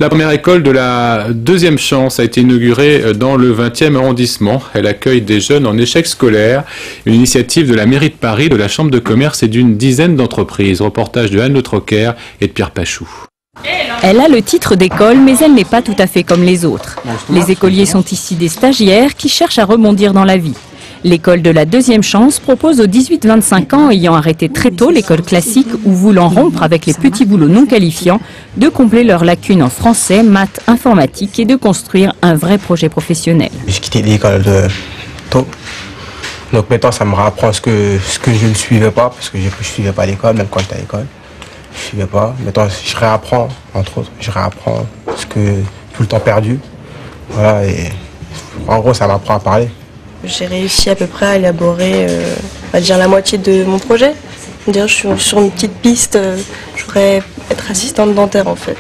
La première école de la deuxième chance a été inaugurée dans le 20e arrondissement. Elle accueille des jeunes en échec scolaire. Une initiative de la mairie de Paris, de la Chambre de commerce et d'une dizaine d'entreprises. Reportage de Anne Le Troquer et de Pierre Pachou. Elle a le titre d'école, mais elle n'est pas tout à fait comme les autres. Les écoliers sont ici des stagiaires qui cherchent à rebondir dans la vie. L'école de la deuxième chance propose aux 18-25 ans ayant arrêté très tôt l'école classique ou voulant rompre avec les petits boulots non qualifiants de combler leurs lacunes en français, maths, informatique et de construire un vrai projet professionnel. J'ai quitté l'école de tôt. Donc maintenant ça me rapprend ce que je ne suivais pas, parce que je ne suivais pas l'école, même quand j'étais à l'école. Je ne suivais pas. Maintenant je réapprends, entre autres, je réapprends tout le temps perdu. Voilà, et en gros ça m'apprend à parler. J'ai réussi à peu près à élaborer on va dire la moitié de mon projet. Je suis sur une petite piste, je voudrais être assistante dentaire en fait.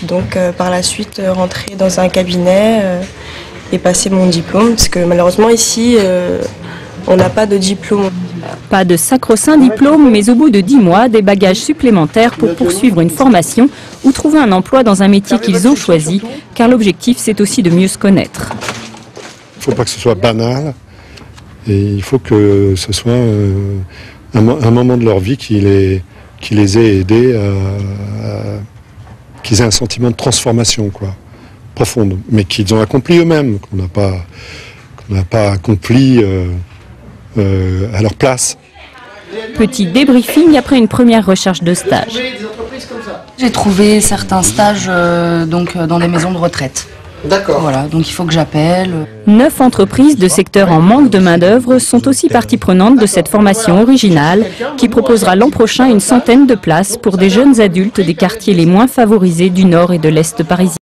Donc par la suite rentrer dans un cabinet et passer mon diplôme, parce que malheureusement ici on n'a pas de diplôme. Pas de sacro-saint diplôme, mais au bout de 10 mois, des bagages supplémentaires pour poursuivre une formation ou trouver un emploi dans un métier qu'ils ont choisi, car l'objectif c'est aussi de mieux se connaître. Il ne faut pas que ce soit banal et il faut que ce soit un moment de leur vie qui les ait aidés qu'ils aient un sentiment de transformation profonde, mais qu'ils ont accompli eux-mêmes, qu'on n'a pas accompli à leur place. Petit débriefing après une première recherche de stage. J'ai trouvé certains stages dans des maisons de retraite. D'accord. Voilà, donc il faut que j'appelle. 9 entreprises de secteurs en manque de main-d'œuvre sont aussi partie prenante de cette formation originale qui proposera l'an prochain une centaine de places pour des jeunes adultes des quartiers les moins favorisés du nord et de l'est parisien.